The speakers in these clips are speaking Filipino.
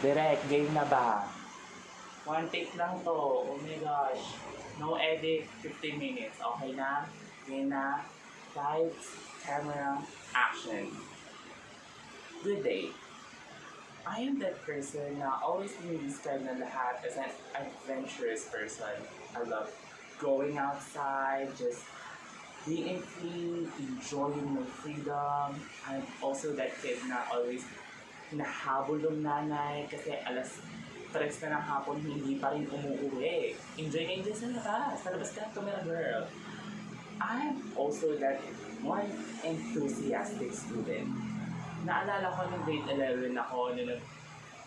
Direct, game na ba? One take lang to. Oh my gosh. No edit, 15 minutes. Okay na? Game na? Lights, camera, action. Good day. I am that person na always described na lahat as an adventurous person. I love going outside, just being free, enjoying my freedom. I'm also that kid na always hinahabol ng nanay kasi alas 3 na ng hapon hindi pa rin umuuwi. Enjoy na enjoy sa labas. Sa labas ka tumira, girl. I'm also that one enthusiastic student. Naalala ko nung grade 11 ako,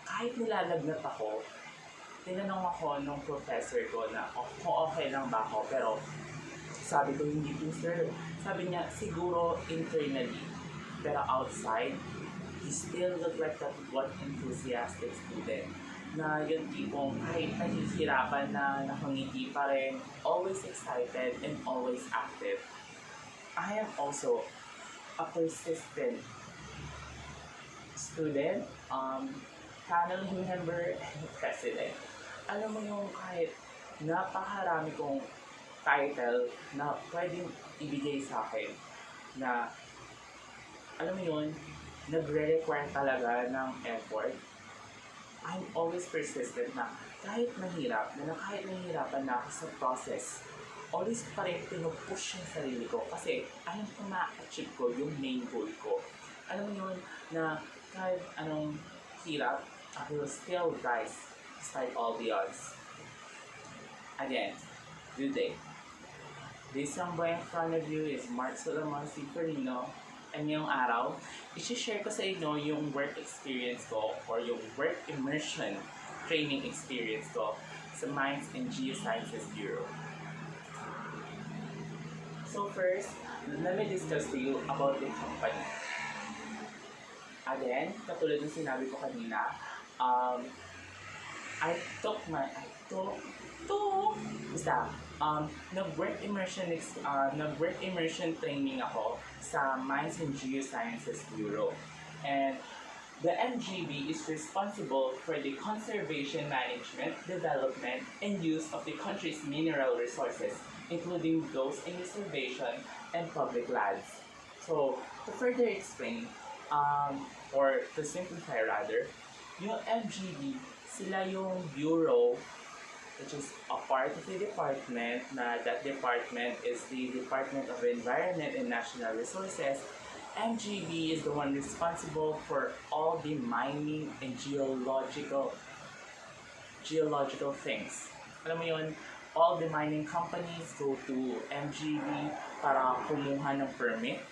kahit nilalagnat ako, tinanong ako nung professor ko na kung okay lang ba ako, pero sabi ko hindi po sir. Sabi niya siguro internally, pero outside, he still look like that one enthusiastic student na yung tipong kahit nahihirapan na nakangiti pa rin, always excited and always active. I am also a persistent student, panel member, and president. Alam mo yung kahit napakarami kong title na pwedeng ibigay sa akin na alam mo yun, nagre-require talaga ng effort. I'm always persistent na kahit mahirap, kahit nahihirapan na ako sa process, always pa rin pinupush yung sarili ko kasi alam ko ma-achieve ko yung main goal ko. Alam mo yun, na kahit anong hirap, I will still rise despite all the odds. Again, good day. This song boy in front of you is Mark Solomon C. Perino. And ngayong araw, isi-share ko sa inyo yung work experience ko or yung work immersion training experience ko sa Mines and Geosciences Bureau. So first, let me discuss to you about the company. Again, katulad ng sinabi ko kanina, nag-work immersion training ako sa Mines and Geosciences Bureau. And the MGB is responsible for the conservation management, development, and use of the country's mineral resources, including those in reservation and public lands. So, to further explain, or to simplify rather, yung MGB, sila yung bureau which is a part of the department na that department is the Department of Environment and National Resources. MGB is the one responsible for all the mining and geological things. Alam mo yun, all the mining companies go to MGB para kumuha ng permit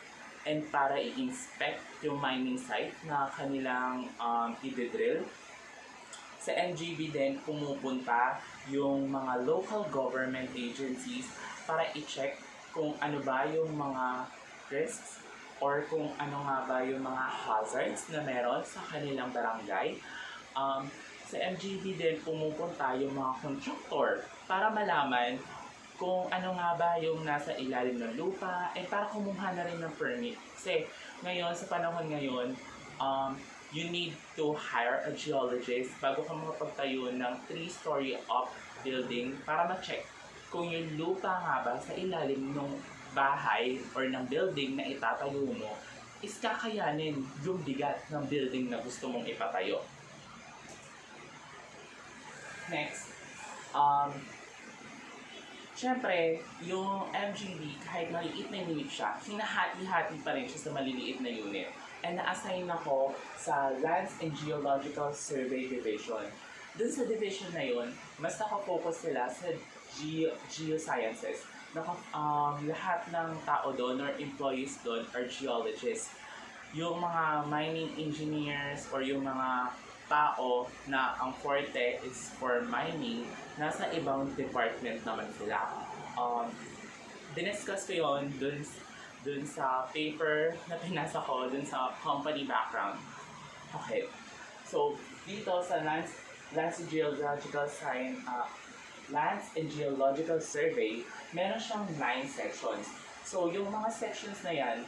and para i-inspect yung mining site na kanilang i-drill. Sa MGB din pumupunta yung mga local government agencies para i-check kung ano ba yung mga risks or kung ano nga ba yung mga hazards na meron sa kanilang barangay. Sa MGB din pumupunta yung mga contractor para malaman kung ano nga ba yung nasa ilalim ng lupa at para kumuha na rin ng permit. Kasi ngayon, sa panahon ngayon, you need to hire a geologist bago ka makapagtayo ng 3-story up building para ma-check kung yung lupa nga ba sa ilalim ng bahay or ng building na itatayo mo is kakayanin yung bigat ng building na gusto mong ipatayo. Next, syempre, yung MGB, kahit maliit na unit siya, hinahati-hati pa rin siya sa maliliit na unit. And na-assign ako sa Lands and Geological Survey Division. Dun sa division na yun, mas nakafocus sila sa geosciences. Lahat ng tao doon or employees doon are geologists. Yung mga mining engineers or yung mga tao na ang forte is for mining, nasa ibang department naman sila. Diniscuss ko yun dun sa paper na pinasa ko dun sa company background. Okay. So, dito sa Lands and Geological Survey, meron siyang 9 sections. So, yung mga sections na yan,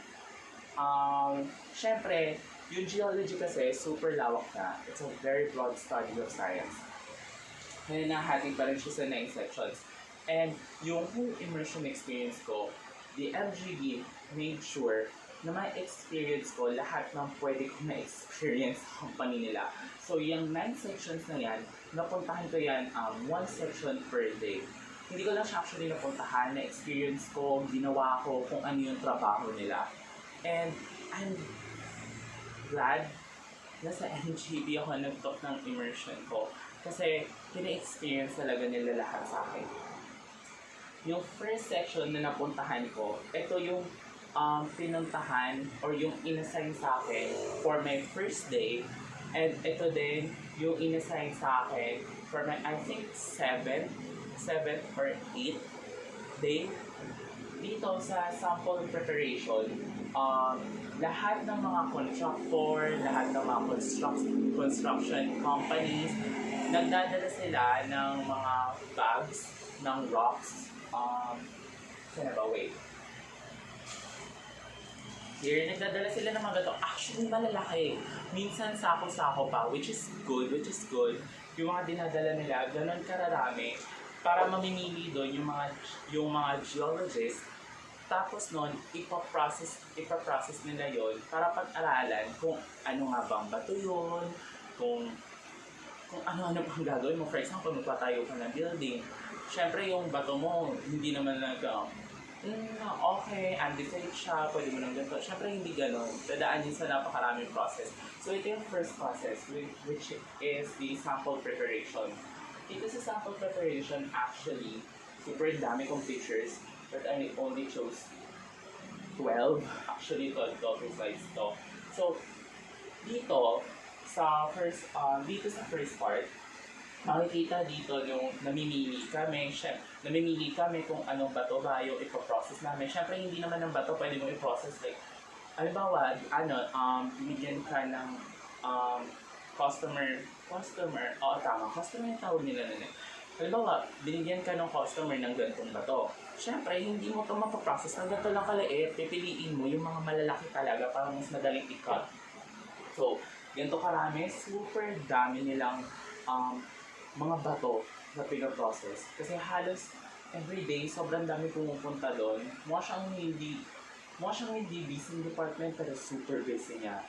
syempre, Yung geology kasi, super lawak na. It's a very broad study of science. Kaya nahati pa rin siya sa 9 sections. And yung whole immersion experience ko, the LGB made sure na ma-experience ko lahat ng pwede kong na-experience sa company nila. So yung 9 sections na yan, napuntahan ko yan 1 section per day. Hindi ko lang siya actually napuntahan, na-experience ko, ginawa ko kung ano yung trabaho nila. And I'm glad na sa NGB ako nag-talk ng immersion ko. Kasi pina-experience talaga nila lahat sa akin. Yung first section na napuntahan ko, ito yung pinuntahan or yung inassign sa akin for my first day. And ito din yung inassign sa akin for my, I think, 7th or 8th day. Dito sa sample preparation, lahat ng mga contractor, lahat ng mga construction companies, nagdadala sila ng mga bags ng rocks. Sana ba? Wait. Here, nagdadala sila ng mga gato. Actually, malalaki. Minsan sako-sako pa, which is good. Yung mga dinadala nila, ganun kararami para mamimili doon yung mga geologists. Tapos nun, ipaprocess nila yon para pag-aralan kung ano nga bang bato yun, kung ano-ano pang gagawin mo. For example, magpatayo ka ng building. Siyempre, yung bato mo, hindi naman okay, andesite siya, pwede mo nang ganito. Siyempre, hindi ganon. Dadaan yun sa napakaraming process. So, ito yung first process, which is the sample preparation. Ito sa sample preparation, actually, super dami kong pictures, but I only chose 12. Actually, 12 slides to. So, dito sa first part, makikita dito yung namimili kami kung anong bato ba yung ipoprocess namin. Siyempre, hindi naman ng bato pwede mo i-process. Like, halimbawa, binigyan ka ng customer yung tawag nila nun eh. Halimbawa, binigyan ka ng customer ng ganitong bato. Siyempre, hindi mo ito mapaprocess ng ganito lang kaliit. Pipiliin mo yung mga malalaki talaga para mas madaling i-cut. So, ganito karami, super dami nilang mga bato na pinaprocess. Kasi halos everyday, sobrang dami pumupunta doon. Mukha siyang hindi busy department, pero super busy niya.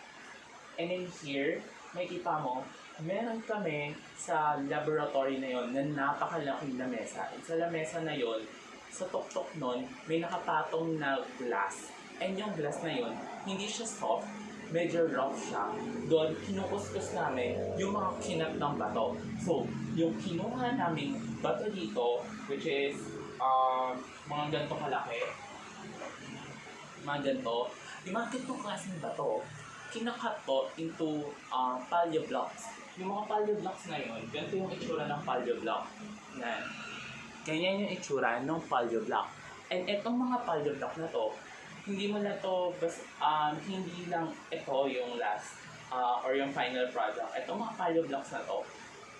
And then here, makikita mo, meron kami sa laboratory na yon na napakalaki na mesa. At sa lamesa na yon, sa tuktok nun, may nakapatong na glass. And yung glass na yon, hindi siya soft, medyo rough siya. Doon, kinukuskus namin yung mga kinat ng bato. So, yung kinuha naming bato dito, which is mga ganito kalaki, mga ganito, yung mga ganitong klaseng bato, kinakat to into paleo blocks. Yung mga paleo blocks na yun, ganito yung itsura ng paleo block. Ganyan yung itsura ng paleo block. And itong mga paleo block na to, hindi mo na to, hindi lang ito yung last or yung final product. Itong mga paleo blocks na to,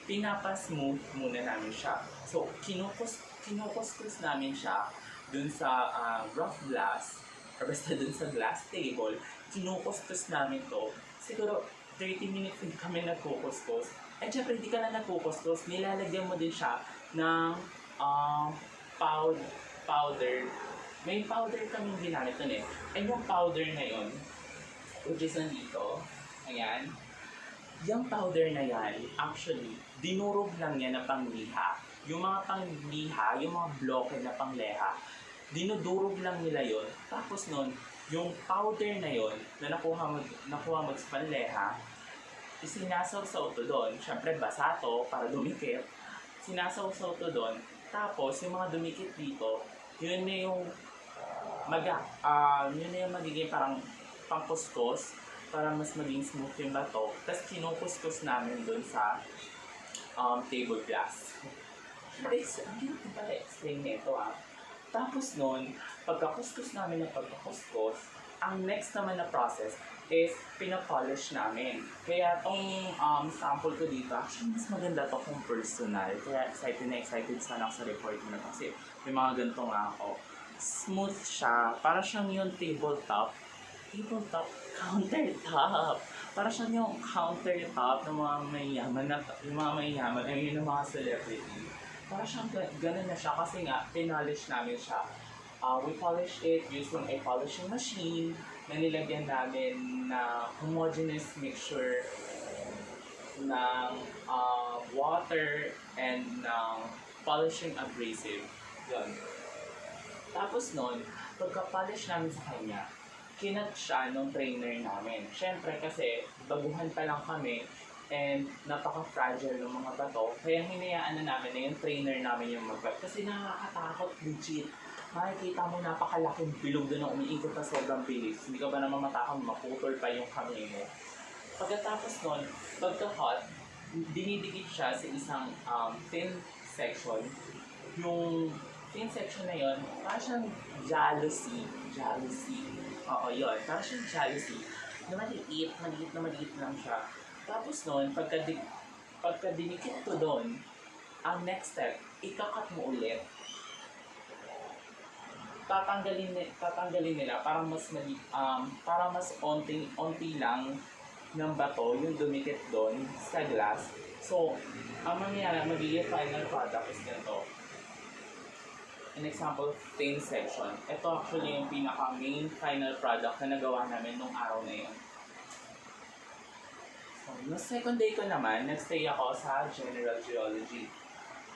pinapa-smooth muna namin siya. So, kinukuskus namin siya dun sa rough glass, or basta dun sa glass table, kinukuskus namin to. Siguro, 30 minutes din kami nagkukuskus. And syempre, hindi ka na nagkukuskus, nilalagyan mo din siya ng powder. May powder kaming ginamit nun eh. And yung powder na yun, which is nandito, ayan, yung powder na yan, actually, dinurog lang yan na pangliha. Yung mga pangliha, yung mga bloke na pangleha, dinudurog lang nila yon. Tapos nun, yung powder na yon na nakuha magpanleha, isinasaw-saw to doon. Siyempre, basa to para dumikit. Sinasaw-saw to doon. Tapos, yung mga dumikit dito, yun na yung magiging parang pangkuskus para mas maging smooth yung bato. Tapos, kinukuskus namin doon sa table glass. Guys, hindi ko pala explain nito Tapos nun, pagkakuskus namin ng pagkakuskus, ang next naman na process is pinapolish namin. Kaya tong sample ko dito, actually mas maganda to kung personal. Kaya excited sana ako sa report mo na kasi may mga ganito nga ako. Smooth siya, para siyang yung tabletop countertop. Para siya yung countertop ng mga mayayaman na, yung mga mayayaman, ay yun ng mga celebrity. Para siyang ganun na siya kasi nga, pinolish namin siya. We polish it using a polishing machine na nilagyan namin na homogeneous mixture ng water and ng polishing abrasive. Yun. Tapos nun, pagka-polish namin sa kanya, kinat siya nung trainer namin. Siyempre kasi, baguhan pa lang kami and napaka-fragile ng mga bato. Kaya hinayaan na namin na yung trainer namin yung mag-cut. Kasi nakakatakot, legit. Makikita mo napakalaking bilog doon na umiikot na sobrang bilis. Hindi ka ba naman matakang maputol pa yung kamay mo? Pagkatapos nun, pagka-cut, dinidikit siya sa isang thin section. Yung thin section na yon, parang siyang jealousy. Oo, yun. Parang siyang jealousy. Na maliit lang siya. Tapos nun, pagka dinikit ko doon, ang next step, ikakat mo ulit. Tatanggalin nila para mas onti lang ng bato yung dumikit doon sa glass. So, ang mangyayari, magiging final product is ganito. An example, thin section. Ito actually yung pinaka-main final product na nagawa namin nung araw na yun. So, no second day ko naman, nagstay ako sa General Geology.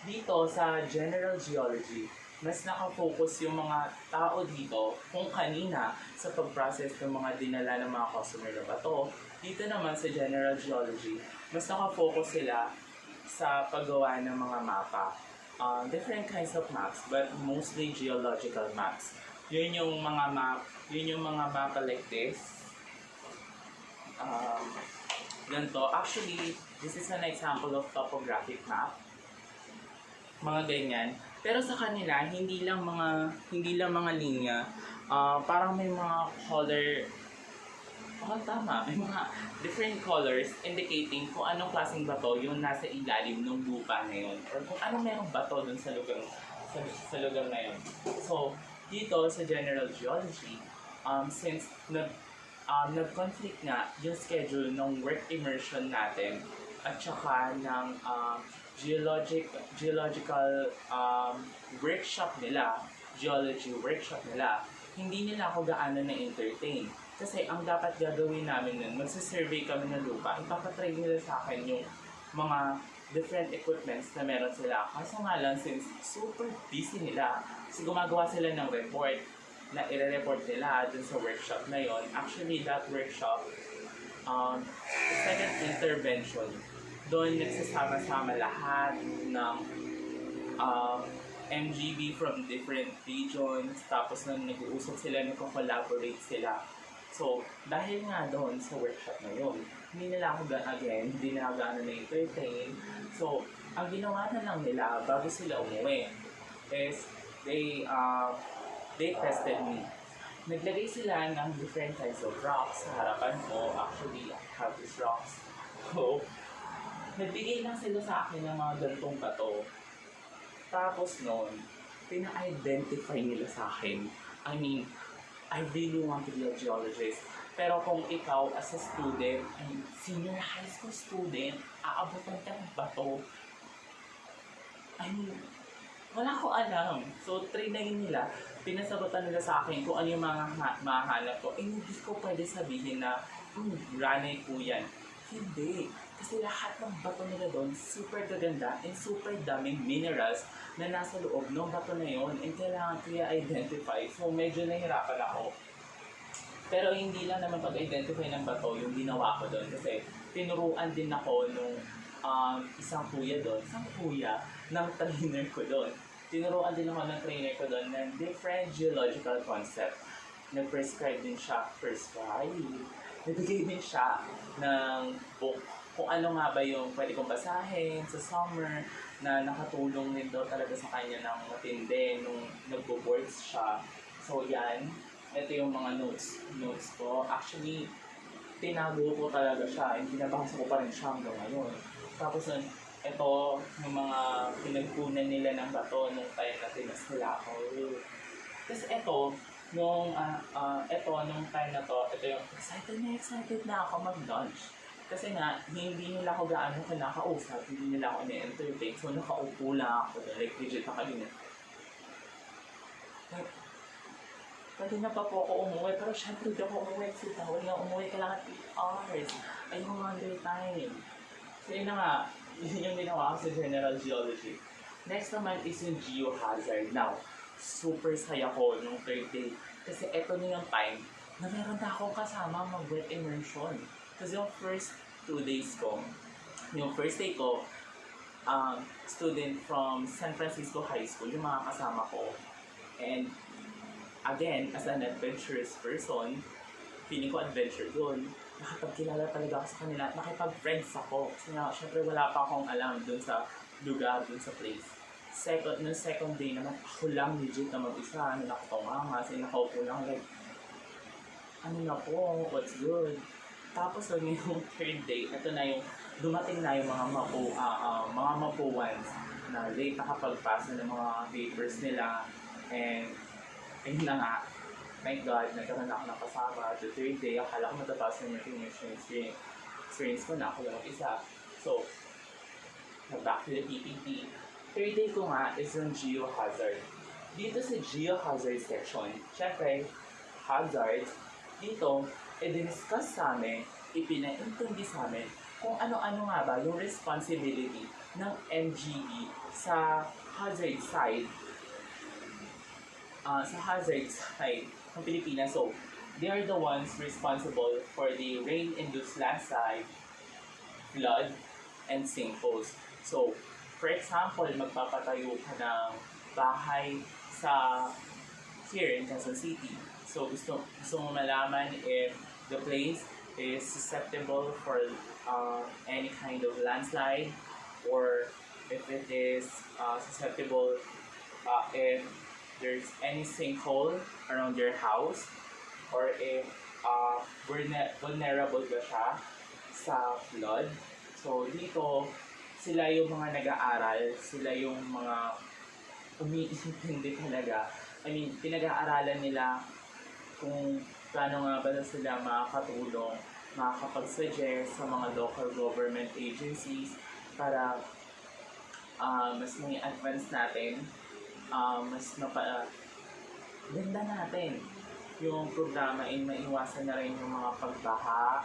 Dito sa General Geology, mas nakafocus yung mga tao dito kung kanina sa pag-process ng mga dinala ng mga customer na bato. Dito naman sa General Geology, mas nakafocus sila sa paggawa ng mga mapa. Different kinds of maps, but mostly geological maps. Yun yung mga mapa like this. Ganito. Actually, this is an example of topographic map. Mga ganyan. Pero sa kanila, hindi lang mga linya. Parang may mga color. Tama. May mga different colors indicating kung anong klaseng bato yung nasa ilalim ng lupa na yun. Or kung anong merong bato dun sa lugar na yun. So, dito sa General Geology, since nag-conflict nga yung schedule ng work immersion natin at saka ng geological workshop nila, geology workshop nila, hindi nila ako gaano na-entertain. Kasi ang dapat gagawin namin nun, magsasurvey kami ng lupa, ipapatry nila sa akin yung mga different equipments na meron sila. Kaso nga lang, since super busy nila, kasi gumagawa sila ng report na i-report nila dun sa workshop na yon. Actually, that workshop, it's like an intervention. Doon nagsasama-sama lahat ng MGB from different regions, tapos nang nag-uusap sila, nagko-collaborate sila. So, dahil nga doon sa workshop na yun, hindi nila ako hindi nila gano'n na-entertain. So, ang ginawa na lang nila bago sila umuwi is they tested me. Naglagay sila ng different types of rocks sa harapan ko. Actually, I have these rocks. So, nagbigay lang sila sa akin ng mga ganitong bato. Tapos noon, pina-identify nila sa akin. I mean, I really want to be a geologist. Pero kung ikaw as a student, senior high school student, aabutan ka ng bato. I mean, wala ko alam. So, trinayin nila, pinasagutan nila sa akin kung ano yung mga mahanap ko. Hindi ko pwede sabihin na, granite po yan. Hindi. Kasi lahat ng bato nila doon, super gaganda and super daming minerals na nasa loob ng bato na yun and kailangan ko i-identify. So, medyo nahirapan ako. Pero hindi lang naman pag-identify ng bato yung ginawa ko doon kasi tinuruan din ako nung isang kuya ng trainer ko doon. Tinuruan din ako ng trainer ko doon ng different geological concept. Nag-prescribe din siya, nagbigay din siya ng book kung ano nga ba yung pwede kong basahin sa summer na nakatulong din daw talaga sa kanya ng matindi nung nagbo-boards siya. So yan, ito yung mga notes ko. Actually, tinago ko talaga siya. Binabasa ko pa rin siya hanggang ngayon. Tapos ito yung mga pinagkunan nila ng bato nung time na tinas nila ako. Tapos ito, Nung time na to, ito yung excited na ako mag-lunch. Kasi nga, hindi nila ako gaano kinakausap, hindi nila ako ini-entertain. So, nakaupo lang ako, like legit na kanina. Pwede na pa po ako umuwi, pero syempre hindi ako umuwi kasi tawag nga umuwi kailangan 8 hours. Ayun nga under time. So yun na nga, yun yung ginawa ko sa general geology. Next naman is yung geohazard. Now, super saya ko nung third day. Kasi eto na yung time na meron na akong kasama mag-wet immersion. Kasi yung first 2 days ko, yung first day ko, student from San Francisco High School, yung mga kasama ko. And again, as an adventurous person, feeling ko adventure yun. Nakapagkilala talaga ako sa kanila at nakipag-friends ako. Kasi nga, syempre wala pa akong alam dun sa lugar, dun sa place. Nung second day naman, ako lang legit na mag-isa. Nakatunganga, kasi nakaupo lang like, ano na po, what's good? Tapos yung third day, ito na yung, dumating na yung mga mapuwans na late nakapagpasa ng mga papers nila. And ayun na nga, thank God, nagkaroon ako ng kasama. The third day, akala ko matapos na yung immersion experience ko na ako lang isa. So, back to the PPT. Third day ko nga is yung geohazard. Dito sa geohazard section, syempre, hazard, dito, i-discuss sa amin, ipinaintindi sa amin kung ano-ano nga ba yung responsibility ng MGE sa hazard side ng Pilipinas. So, they are the ones responsible for the rain-induced landslide, flood, and sinkholes. So, for example, magpapatayo ka ng bahay here in Quezon City. So, gusto mo malaman if the place is susceptible for any kind of landslide, or if it is susceptible if there's any sinkhole around your house, or if vulnerable ba siya sa flood. So dito, sila yung mga nag-aaral, sila yung mga umiintindi talaga. I mean, pinag-aaralan nila kung paano nga ba sila makakatulong, makakapag-suggest sa mga local government agencies para mas may advance natin, mas ganda natin yung programa, in maiwasan na rin yung mga pagbaha.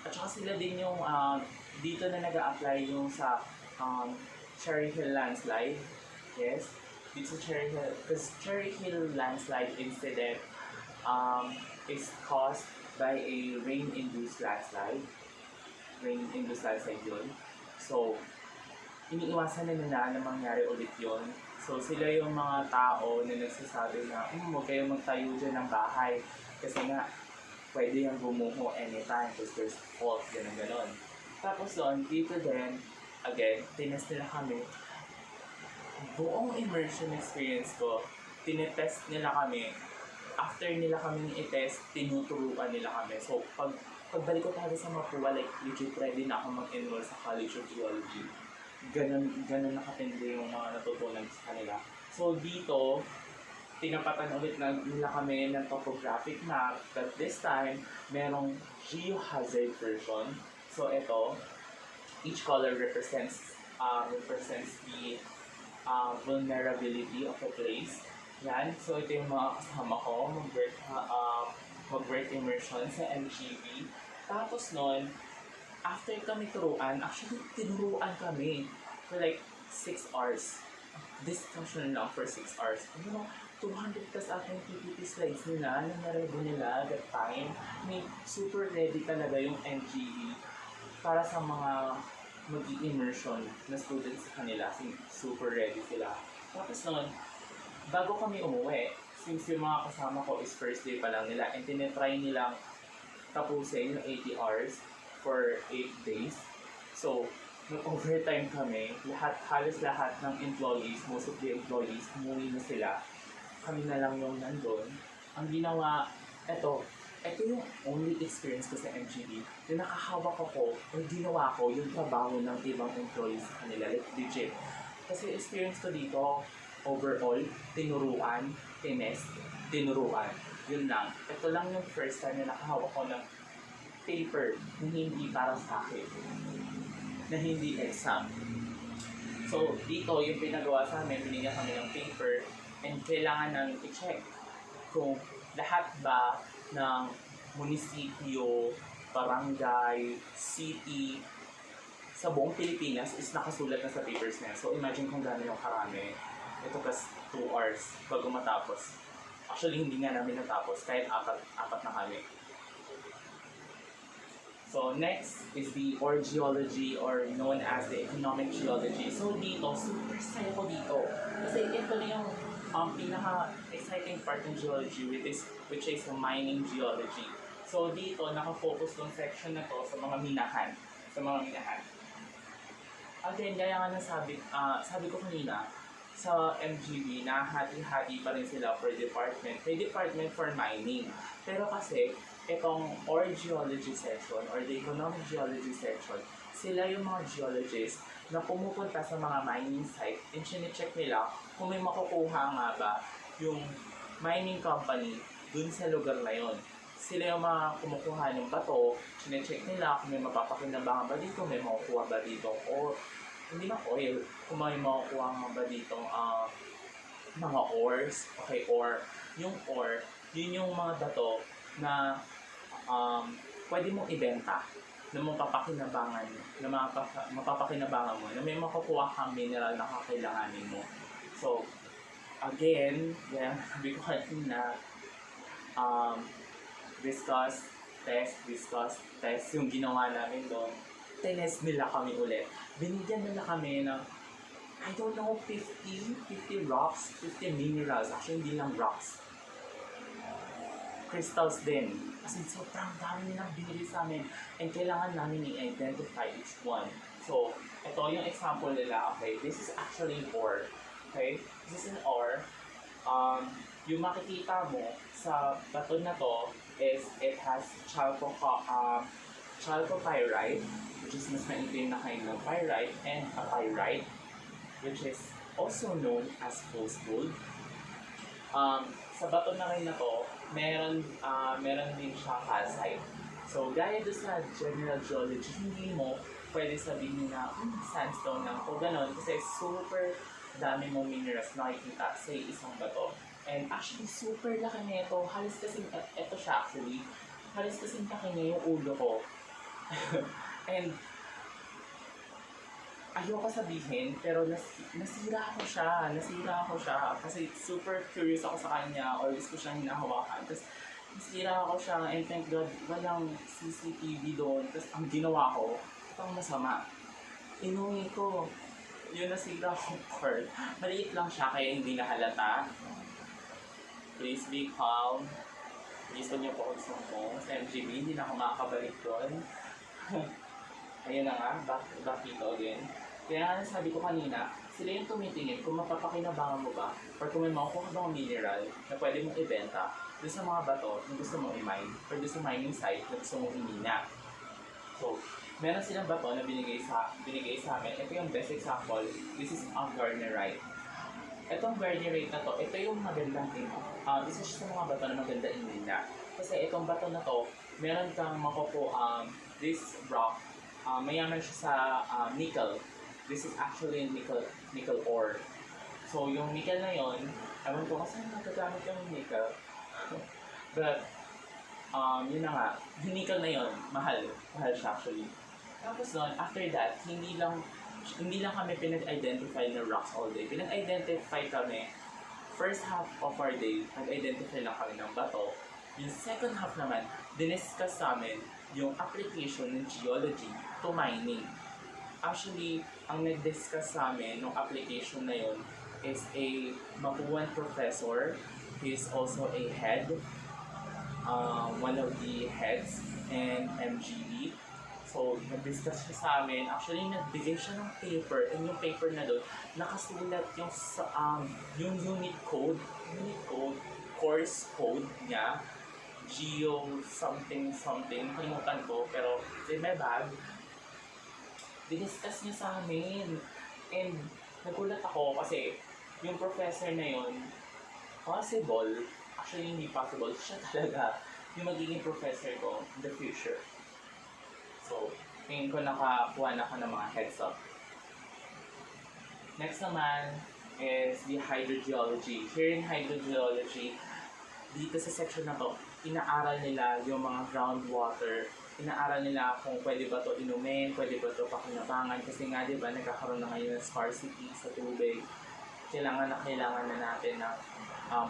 At saka sila din yung dito na nag-a-apply yung sa Cherry Hill landslide. Yes, dito sa Cherry Hill, because Cherry Hill landslide incident is caused by a rain-induced landslide. Rain-induced landslide yun. So, iniiwasan na nila na mangyari ulit yun. So, sila yung mga tao na nagsasabi na, huwag kayong magtayo dyan ng bahay. Kasi nga, pwede yung bumuho anytime because there's fault, gano'n. Tapos doon, dito din, again, tinest nila kami. Buong immersion experience ko, tinetest nila kami. After nila kami i-test, tinuturuan nila kami. So, pagbalik ko talaga sa Mapua, like, legit ready na ako mag-enroll sa College of Geology. Ganun nakatindi yung mga natutunan sa kanila. So dito, tinapatan ulit nila kami ng topographic map, but this time, merong geohazard version. So ito, each color represents the vulnerability of a place. Yan, so ito yung mga kasama ko, mag-work immersion sa MGB. Tapos nun, after kami turuan, actually tinuruan kami for like 6 hours. Discussion lang for 6 hours. 200 plus aking PPT slides nila, na narebo nila that time. I mean, super ready talaga yung MGE para sa mga mag-immersion na students sa kanila. Super ready sila. Tapos noon, bago kami umuwi, since yung mga kasama ko is first day pa lang nila, and tinetry nilang tapusin yung 80 hours for 8 days. So, nag-overtime kami. Halos lahat ng employees, most of the employees, umuwi na sila. Kami na lang yung nandun. Ang ginawa, ito yung only experience ko sa MGB. Yung nakahawak ako, o ginawa ko yung trabaho ng ibang employees sa kanila, like legit. Kasi experience ko dito, overall, tinuruan, tinest, tinuruan. Yun lang. Ito lang yung first time na nakahawak ko ng paper na hindi para sa akin. Na hindi exam. So, dito yung pinagawa sa amin, binigyan kami ng paper and kailangan namin i-check kung lahat ba ng munisipyo, barangay, city, sa buong Pilipinas is nakasulat na sa papers na yan. So, imagine kung gano'n yung karami. Ito kas 2 hours bago matapos. Actually, hindi nga namin natapos kahit apat na kami. So next is the or geology or known as the economic geology. So dito, super saya ko dito. Kasi ito na yung pinaka-exciting part ng geology which is mining geology. So dito, nakafocus yung section na to sa mga minahan. Again, gaya nga sabi ko kanina, sa MGB, nahati-hati pa rin sila per department. May department for mining. Pero kasi, itong or geology section or the economic geology section, sila yung mga geologists na pumupunta sa mga mining site and sine-check nila kung may makukuha nga ba yung mining company dun sa lugar na yon. Sila yung mga kumukuha ng bato, sine-check nila kung may mapapakinabangan ba dito, may makukuha ba dito, o hindi na oil, kung may makukuha nga ba dito mga ores, okay, or yung ore, yun yung mga bato na pwede mong ibenta na mapapakinabangan mo, na may makukuha kang mineral na kakailanganin mo. So, again, sabi ko kanina, discuss, test yung ginawa namin doon. Tinest nila kami ulit. Binigyan nila kami ng, I don't know, 50 rocks, 50 minerals. Actually, hindi lang rocks. Crystals din. Kasi sobrang dami nilang binili sa amin. And kailangan namin i-identify each one. So, ito yung example nila. Okay, this is actually ore. Okay, this is an ore. Yung makikita mo sa bato na to is it has chalcopyrite, which is mas maitim na kind of pyrite, and a pyrite, which is also known as false gold. Sa bato na rin na to, meron din siya calcite. So, gaya doon sa general geology, hindi mo pwede sabihin na sandstone lang o ganon kasi super dami mong minerals na nakikita sa isang bato. And actually, super laki nito. Halos kasing, ito siya actually, halos kasing laki niya yung ulo ko. And ayoko sabihin, pero nasira ko siya kasi super curious ako sa kanya, always ko siyang hinahawakan. Tapos nasira ko siya, and thank God, walang CCTV doon. Tapos ang ginawa ko, itong masama, inuwi ko yung nasira kong part. Maliit lang siya, kaya hindi nahalata. Please be calm. Please huwag niyo po ako sumbong sa MGB, hindi na ako makakabalik doon. Ayun na nga, back dito again. Kaya nga sabi ko kanina, sila yung tumitingin kung mapapakinabangan mo ba or kung may makukuha bang mineral na pwede mong ibenta doon sa mga bato na gusto mong i-mine or doon sa mining site na gusto mong imina. So, meron silang bato na binigay sa amin. Ito yung best example. This is a garnerite. Itong garnerite na to, ito yung magandang isa siya sa mga bato na maganda imina. Kasi itong bato na to, meron kang makukuha this rock. Mayaman siya sa nickel. This is actually nickel ore. So, yung nickel na yon, ewan ko kasi nagagamit yung nickel. But, yun na nga, yung nickel na yon, mahal siya actually. Tapos nun, after that, hindi lang kami pinag-identify ng rocks all day. Pinag-identify kami, first half of our day, nag-identify lang kami ng bato. Yung second half naman, diniscuss namin yung application ng geology to mining. Actually, ang nag-discuss sa amin ng application na yun is a Mapuan professor. He is also a head, one of the heads in MGB. So, nag-discuss siya sa amin. Actually, nagbigay siya ng paper, and yung paper na doon, nakasulat yung unit code, course code niya, geo something, kalimutan ko, pero in my bag, diniscuss niya sa amin. And nagulat ako kasi yung professor na yun, possible actually hindi possible, siya talaga yung magiging professor ko in the future. So, tingin ko nakakuha na ako ng mga heads up. Next naman is the hydrogeology. Here in hydrogeology, dito sa section na to, inaaral nila yung mga groundwater. Inaaral nila kung pwede ba to inumin, pwede ba to pakinabangan. Kasi nga, di ba, nagkakaroon na ngayon ng scarcity sa tubig. Kailangan na natin ng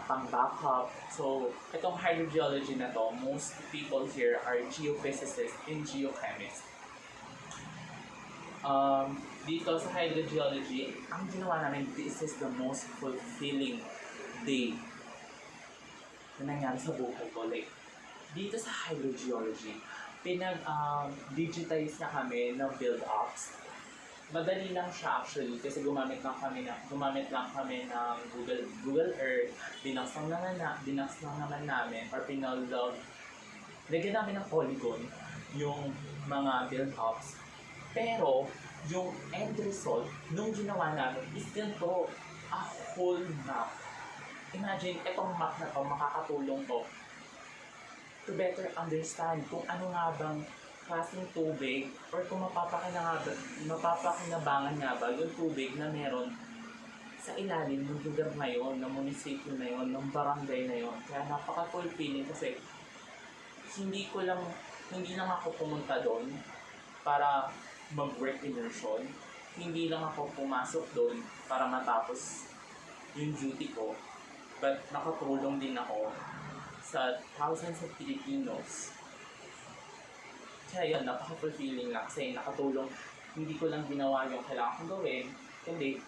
pang-backup. So, itong hydrogeology na to, most people here are geophysicists and geochemists. Dito sa hydrogeology, ang ginawa namin, this is the most fulfilling day na nangyari sa buhay ko. Like, dito sa hydrogeology, digitize na kami ng build-ups. Madali lang siya actually kasi gumamit lang kami ng Google Earth, dinax lang naman namin or pinalog. Lagyan namin ng polygon yung mga build-ups. Pero, yung end result nung ginawa namin is ganito, a whole map. Imagine, itong map na to, makakatulong to to better understand kung ano nga bang klaseng tubig or kung mapapakinabangan nga ba yung tubig na meron sa ilalim ng lugar na yun, ng munisipyo na yun, ng barangay na yun. Kaya napaka-fulfilling kasi hindi lang ako pumunta doon para mag-work immersion. Hindi lang ako pumasok doon para matapos yung duty ko. But nakatulong din ako sa thousands of Filipinos. Kaya yun, napaka-fulfilling lang kasi nakatulong. Hindi ko lang ginawa yung kailangan kong gawin, kundi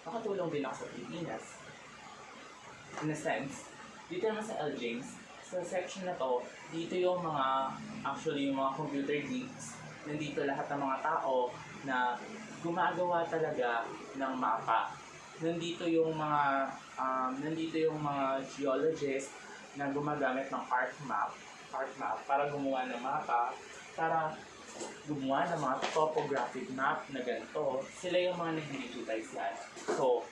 nakatulong din ako sa Pilipinas. In a sense, dito naman sa L. James, sa section na to, dito yung yung mga computer geeks. Nandito lahat ng mga tao na gumagawa talaga ng mapa. Nandito yung mga geologists na gumagamit ng art map para gumawa ng mapa, para gumawa ng mga topographic map na ganito. Sila yung mga nag-digitize yan. So,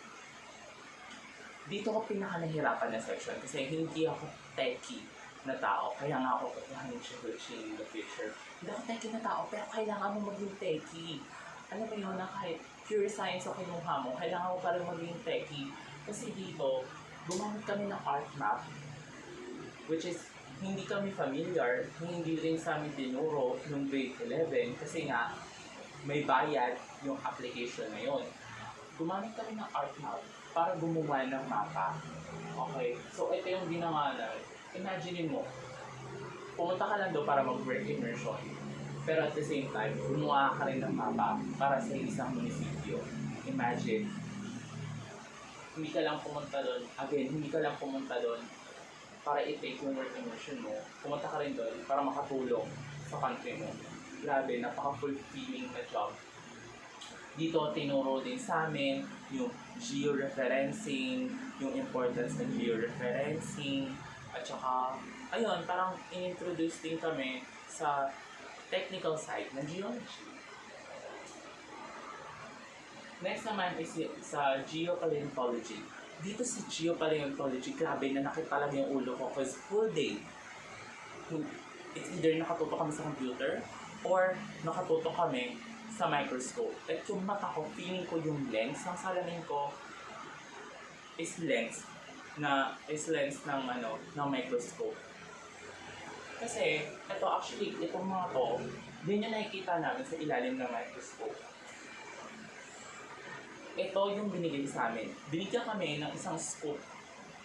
dito ko pinaka-nahirapan na section kasi hindi ako techie na tao. Kaya nga ako kukuhanin siya in the future. Hindi ako techie na tao, pero kailangan mo maging techie. Alam mo yun na kahit pure science o kinuha mo, kailangan mo parang maging techie. Kasi dito, gumamit kami ng art map, which is hindi kami familiar, hindi rin sa amin dinuro nung grade 11 kasi nga may bayad yung application na yun. Gumamit kami ng art map para gumawa ng mapa. Okay, so ito yung ginawa namin. Imagine mo, pumunta ka lang doon para mag-work immersion. Pero at the same time, gumawa ka rin ng mapa para sa isang munisipyo. Imagine, hindi ka lang pumunta doon para i-take yung work immersion mo. Pumunta ka rin doon para makatulong sa country mo. Grabe, napaka-fulfilling na job. Dito, tinuro din sa amin yung georeferencing, yung importance ng georeferencing, at saka, ayun, parang in-introduce din kami sa technical side ng geology. Next naman is sa geopaleontology. Dito sa geopaleontology, grabe na nakita lang yung ulo ko because full day. It's either nakatuto kami sa computer or nakatuto kami sa microscope. Like yung mata ko, feeling ko yung lens ng salamin ko is lens ng microscope. Kasi, itong mga to, din yung nakikita namin sa ilalim ng microscope. Ito yung binigay sa amin. Binigyan kami ng isang scoop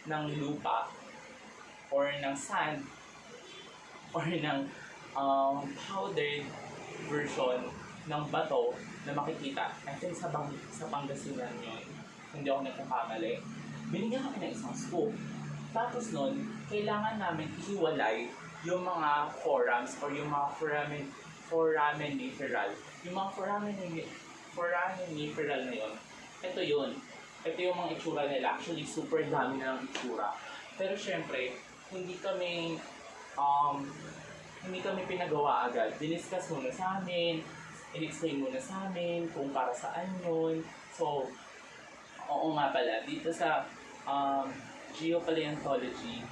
ng lupa or ng sand or ng powdered version ng bato na makikita. I think sa Pangasinan yun. Hindi ako nagkakamali. Binigyan kami ng isang scoop. Tapos nun, kailangan namin ihiwalay yung mga forams or yung mga foraminiferal. Yung mga foraminiferal na yun, ito yun. Ito yung mga itsura nila. Actually, super dami na ng itsura. Pero syempre, hindi kami pinagawa agad. Diniscuss muna sa amin, in-explain muna sa amin kung para saan yun. So, oo nga pala, dito sa geopaleontology,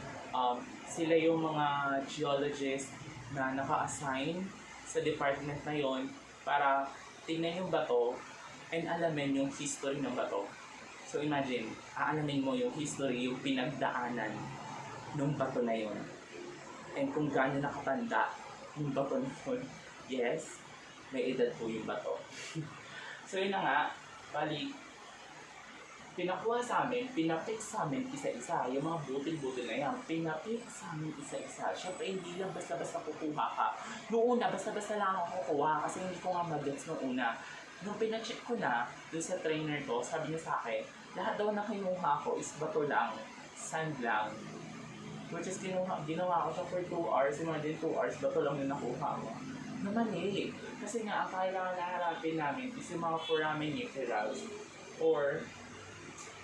sila yung mga geologists na naka-assign sa department na yon para tingnan yung bato and alamin yung history ng bato. So imagine, aalamin mo yung history, yung pinagdaanan ng bato na yon. And kung gaano nakatanda yung bato na yun, yes, may edad po yung bato. So yun na nga, bali, pinakuha sa amin, pinapik sa amin isa-isa, yung mga butil-butil na yan, pinapik sa amin isa-isa. Siyempre, hindi lang basta-basta kukuha ka. Noong una, basta-basta lang ako kukuha kasi hindi ko nga mag-gets noong una. Nung pina-check ko na, dun sa trainer ko, sabi niya sa akin, lahat daw na kinuha ko is bato lang, sand lang. Which is ginawa ko siya for 2 hours, imagine 2 hours, bato lang yung nakuha mo. Na mali. Kasi nga, ang kailangan na harapin namin is yung mga foraminiferae or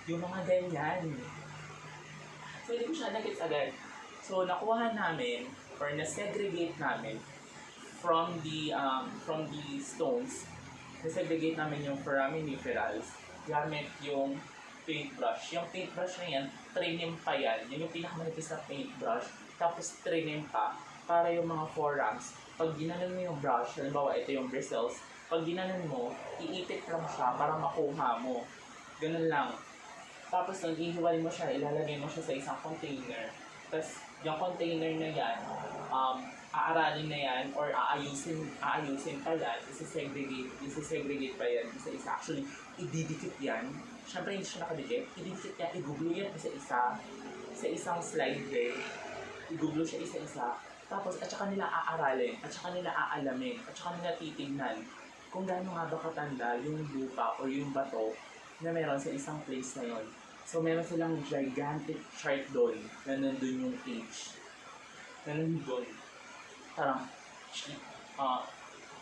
yung mga ganyan. So, hindi ko siya nag-gets agad. So, nakuha namin or na-segregate namin from the stones. Na-segregate namin yung foraminiferae gamit yung paintbrush. Yung paintbrush na yan, trinim pa yan. Yan yung pinakamanipis na paintbrush. Tapos trinim pa para yung mga forams. Pag ginanon mo yung brush, halimbawa ito yung bristles, pag ginanon mo, iipit lang siya para makuha mo. Ganun lang. Tapos nung ihiwalay mo siya, ilalagay mo siya sa isang container. Tapos yung container na yan, aaralin na yan or aayusin pa yan, isisegregate pa yan isa-isa. Actually, ididikit yan. Siyempre hindi siya nakadikit, ididikit yan, i-google yan isa-isa sa isang slide day. I-google siya isa-isa. Tapos at saka nila aaralin, at saka nila aalamin, at saka nila titignan kung gaano nga ba katanda yung lupa o yung bato na meron sa isang place na yon. So meron silang gigantic chart doon na nandun yung age. Na nandun. Parang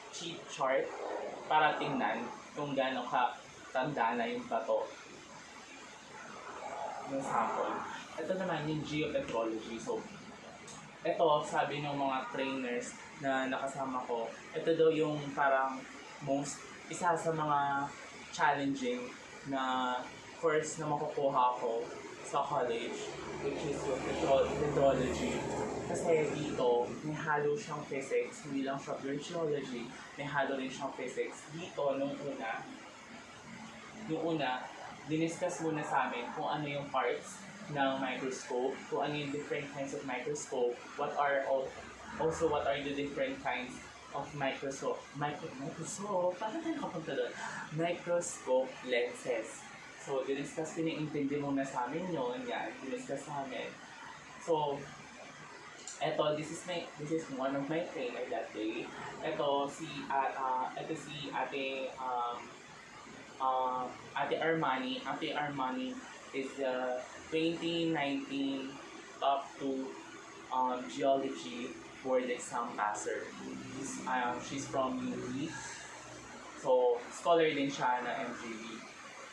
cheat chart para tingnan kung gaano ka tanda na yung bato ng sample. Ito naman yung geopetrology. So, ito, sabi ng mga trainers na nakasama ko, ito daw yung parang isa sa mga challenging na course na makukuha ko sa college, which is yung petrology. Kasi dito, may halo siyang physics, hindi lang siya pure geology, may halo rin siyang physics. Dito, nung una, diniscuss muna sa amin kung ano yung parts ng microscope, kung ano yung different kinds of microscope, what are the different kinds of microscope lenses. So, diniscuss, piniintindi muna sa amin yun, yan, diniscuss sa amin. So, this is one of my trainer that day. Ito si Ate Armani. Ate Armani is the 2019 top 2 geology board exam passer. She's from UP. So, scholar din siya na MGB.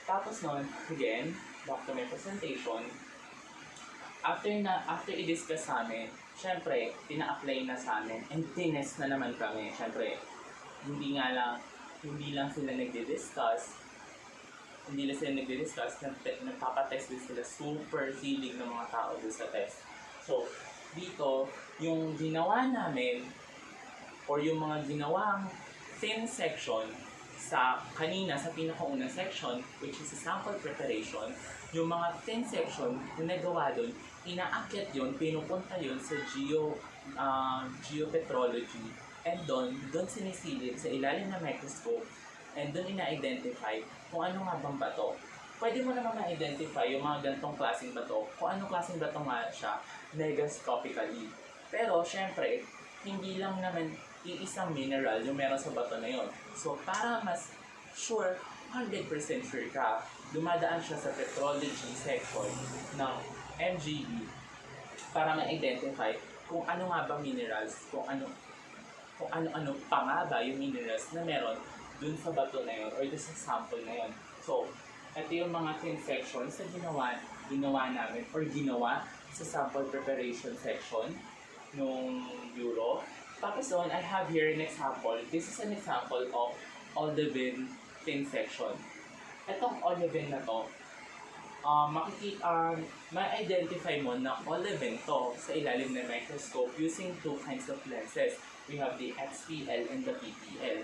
Tapos nun, again, back to my presentation. After i-discuss sa amin, syempre, tina-apply na sa amin and tinest na naman kami. Syempre, hindi lang sila nagdi-discuss, nagpapatest din sila, super feeling ng mga tao doon sa test. So, dito, yung ginawa namin, or yung mga ginawang thin section, sa pinakaunang section, which is a sample preparation, yung mga thin section na nagawa doon, inaakyat yun, pinupunta yun sa geopetrology, and doon sinisilid sa ilalim ng microscope, and doon ina-identify kung ano nga bang bato. Pwede mo naman ma-identify yung mga gantong klaseng bato, kung anong klaseng bato nga siya, megascopically. Pero, syempre, hindi lang naman iisang mineral yung meron sa bato na yun. So, para mas sure, 100% sure ka, dumadaan siya sa petrology section ng MGB para ma-identify kung ano nga ba minerals, kung ano pa nga ba yung minerals na meron dun sa bato na yun or dun sa sample na yun. So, ito yung mga thin sections na ginawa namin or ginawa sa sample preparation section nung bureau. Tapos doon, I have here an example. This is an example of olivine thin section. Itong olivine na to, ma-identify mo na olivine to sa ilalim ng microscope using two kinds of lenses. We have the XPL and the PPL.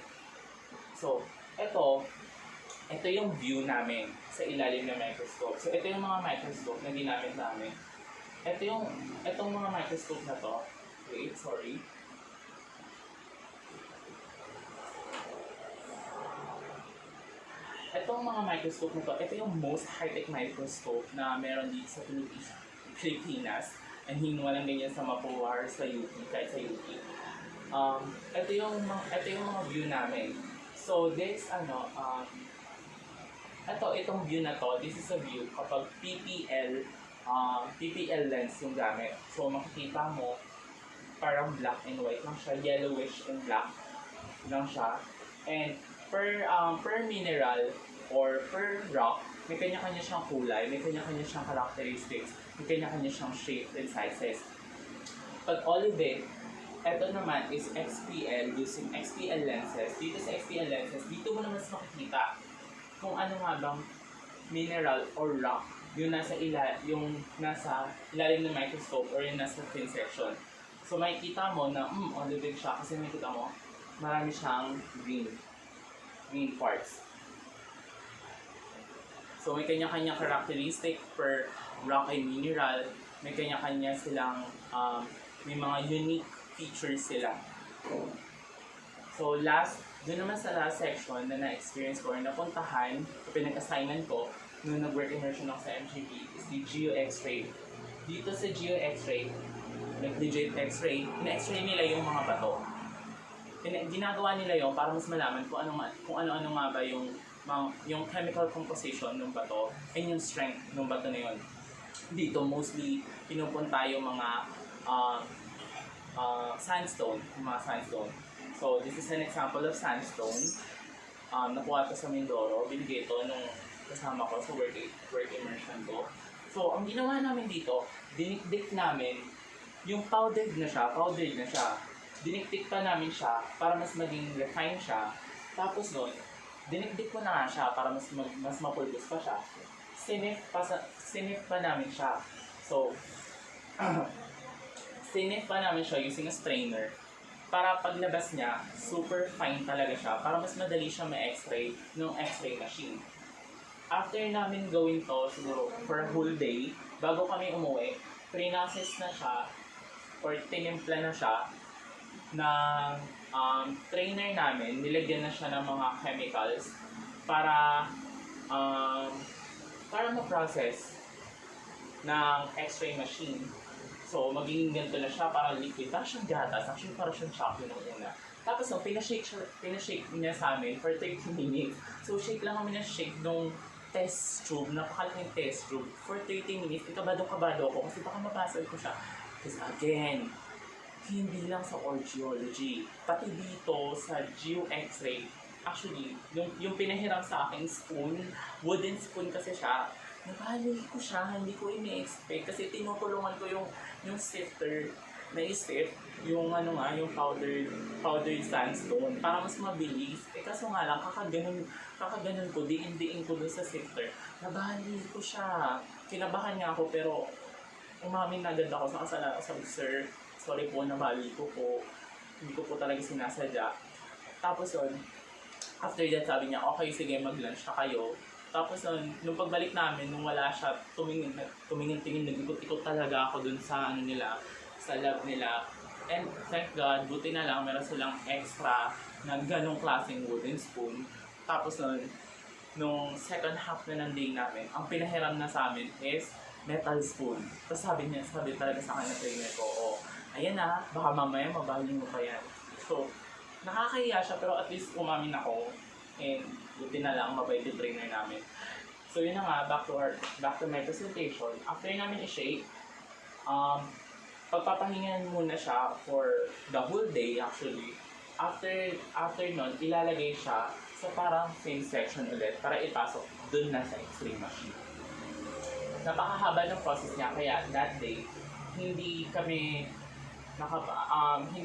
So, ito yung view namin sa ilalim ng microscope. So, ito yung mga microscope na ginamit namin. Itong mga microscope na to, wait, sorry. Itong mga microscope na to, ito yung most high-tech microscope na meron dito sa Pilipinas. And walang ganyan sa Mapawar, sa UP, kahit sa UP. Ito yung mga view namin. So, itong view na to, this is a view kapag PPL lens yung gamit. So, makikita mo, parang black and white lang siya, yellowish and black lang siya. And per mineral or per rock, may kanya-kanya siyang kulay, may kanya-kanya siyang characteristics, may kanya-kanya siyang shape and sizes. Pag olivine, ito naman is XPL, using XPL lenses. Dito sa XPL lenses, dito mo naman makikita kung ano nga bang mineral or rock yung nasa ilalim ng microscope or yung nasa thin section. So makikita mo na olivine siya kasi makikita mo marami siyang green parts. So may kanya-kanya characteristic per rock and mineral, may kanya-kanya silang may mga unique features sila. So doon naman sa last section na na-experience ko or napuntahan, pinag-assignan ko nung nag-work immersion ako sa MGB is the Geo X-ray. Dito sa Geo X-ray, nag-digit X-ray, ina-X-ray nila yung mga bato. Ginagawa nila yon para mas malaman kung ano-ano nga ba yung chemical composition ng bato and yung strength ng bato na yun. Dito mostly pinupunta yung mga sandstone. So this is an example of sandstone. Nakuha ito sa Mindoro, binigay ito nung kasama ko sa work immersion ko. So ang ginawa namin dito, dinikdik namin yung powdered na siya. Dinikdik pa namin siya para mas maging refined siya. Tapos doon, dinikdik ko na nga siya para mas mapulbos pa siya. Sinif pa namin siya. So, sinif pa namin siya using a strainer para paglabas niya, super fine talaga siya para mas madali siya ma-x-ray ng x-ray machine. After namin gawin to, siguro for a whole day, bago kami umuwi, pre-process na siya or tinimpla na siya ng trainer namin, nilagyan na siya ng mga chemicals para ma-process ng x-ray machine. So, magiging ganito na siya, parang liquid. Parang siyang gatas. Actually, parang siyang chocolate ng una. Tapos, pinashake niya sa amin for 30 minutes. So, shake lang kami na shake nung test tube, napakalaking test tube, for 30 minutes. Kabado ako kasi baka mapasal ko siya. Because again, hindi lang sa audiology, pati dito sa Geo X-ray, actually, yung pinahiram sa akin spoon, wooden spoon kasi siya, nabali ko siya, hindi ko ini-expect kasi tinutulungan ko yung sifter na i-sift yung yung powdered sandstone para mas mabilis. Kaso nga lang, kakaganon ko, diin ko dun sa sifter, nabali ko siya. Kinabahan nga ako pero umamin na agad ako sa kasalanan ko. Sabi, sir, sorry po, nabali ko po. Hindi ko po talaga sinasadya. Tapos yun, after that sabi niya, okay, sige, mag-lunch na kayo. Tapos nung pagbalik namin, nung wala siya, tumingin-tingin, nag-ikot-ikot talaga ako dun sa sa lab nila. And thank God, buti na lang, meron silang extra na ganong klaseng wooden spoon. Tapos nung second half na ng day namin, ang pinahiram na sa amin is metal spoon. Tapos sabi talaga sa akin na trainer ko, ayan na, baka mamaya mabali mo pa yan. So, nakakahiya siya, pero at least umamin ako. And buti na lang, mabait yung trainer namin. So yun na nga, back to my presentation. After namin i-shake, pagpapahingan muna siya for the whole day actually. After nun, ilalagay siya sa parang same section ulit para ipasok dun na sa x-ray machine. Napakahaba ng process niya, kaya that day, hindi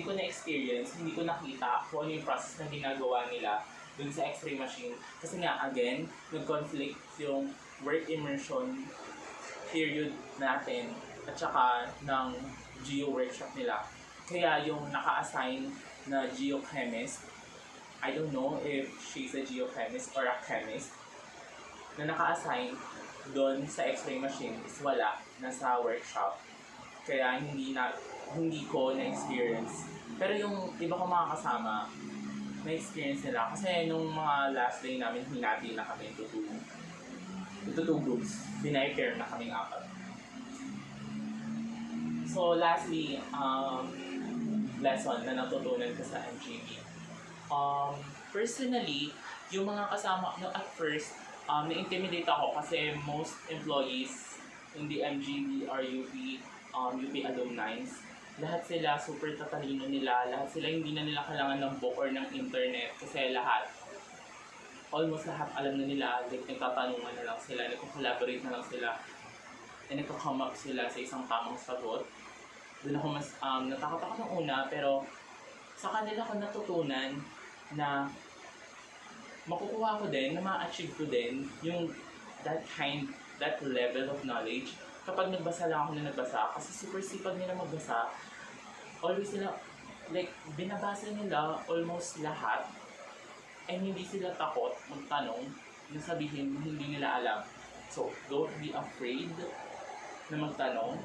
ko na-experience, hindi ko nakita kung ano yung process na ginagawa nila dun sa x-ray machine. Kasi nga, again, nag-conflict yung work immersion period natin at saka ng geo workshop nila. Kaya yung naka-assign na geochemist, I don't know if she's a geochemist or a chemist, na naka-assign doon sa x-ray machine is wala, nasa workshop. Kaya hindi ko na-experience. Pero yung iba ko mga kasama, na-experience nila. Kasi nung mga last day namin, hinati na kami into two groups. Binaipare na kaming apat. So lastly, lesson na natutunan ko sa MGB. Personally, yung mga kasama no, at first, na-intimidate ako kasi most employees in the MGB are UP alumni. Lahat sila super tatalino nila, lahat sila hindi na nila kailangan ng book or ng internet kasi almost lahat alam na nila, like nagtatanungan na lang sila, nagko-collaborate na lang sila, and nagko-come up sila sa isang tamang sagot. Doon ako mas natakot ako ng una, pero sa kanila ko natutunan na makukuha ko din, na ma-achieve ko din yung that level of knowledge kapag nagbasa lang ako na nagbasa, kasi super sipag nila magbasa. Always sila, like, binabasa nila almost lahat, and hindi sila takot magtanong na sabihin hindi nila alam. So, don't be afraid na magtanong.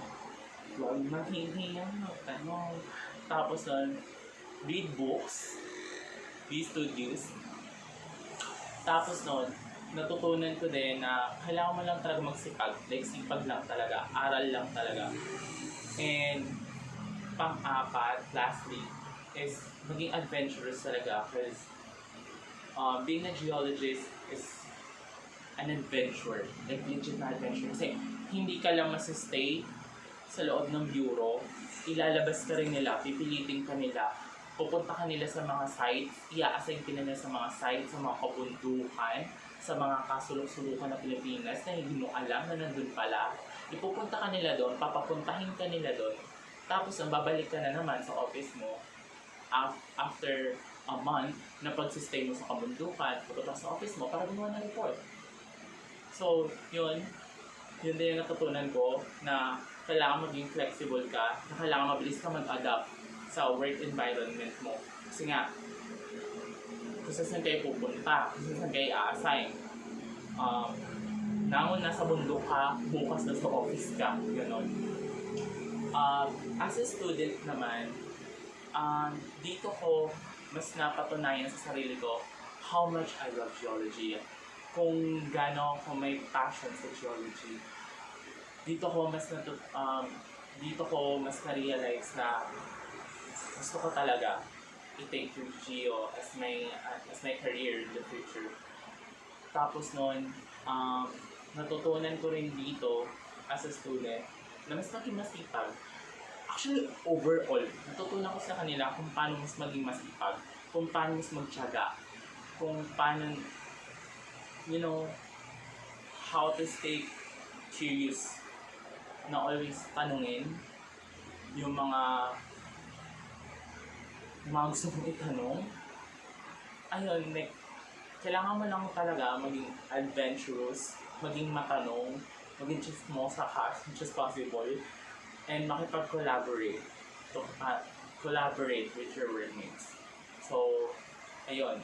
Huwag mahihiyang magtanong. Tapos read books, be studious. Tapos natutunan ko din na kailangan mo lang talaga magsipag. Like, sipag lang talaga. Aral lang talaga. And, pang-apat, lastly, is maging adventurous talaga. Because, being a geologist is an adventure. Like, legit na adventure. Kasi, hindi ka lang masistay sa loob ng bureau. Ilalabas ka rin nila, pipilitin ka nila. Pupunta ka nila sa mga sites, i-assign ka nila sa mga sites, sa mga kabundukan, sa mga kasulok-sulukan na Pilipinas na hindi mo alam na nandun pala. Ipupunta ka nila doon, papapuntahin ka nila doon. Tapos babalik ka na naman sa office mo after a month na pagsistay mo sa kabundukan, pupunta sa office mo para gumawa ng report. So, yun din yung natutunan ko, na kailangan maging flexible ka, na kailangan mabilis ka mag-adapt sa work environment mo. Kasi nga, kung saan kayo pupunta, kung saan kayo a-assign. Nangon nasa bundok ka, bukas na sa office ka, gano'n. As a student naman, dito ko mas napatunayan sa sarili ko how much I love geology. Kung gaano ako may passion sa geology. Dito ko mas na-realize na gusto ko talaga i-take yung geo as my career in the future. Tapos natutunan ko rin dito as a student na mas maging masipag. Actually, overall, natutunan ko sa kanila kung paano mas maging masipag, kung paano mas magtiyaga, kung paano, how to stay curious, na always tanungin yung mga gusto mong itanong. Ayun, like, kailangan mo lang talaga maging adventurous, maging matanong, maging chismosa ka as much as possible, and makipag-collaborate collaborate with your workmates. So, ayun,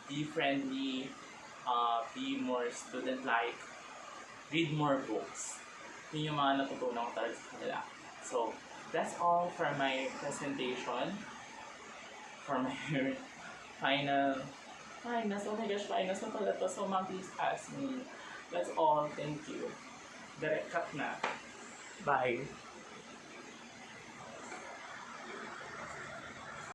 be friendly, be more student-like, read more books. Yun yung mga natutunan ko talaga sa kanila. So, that's all for my presentation. For my finals. Oh my gosh, finals na pala to. So, please ask me. That's all. Thank you. Direct cut na. Bye.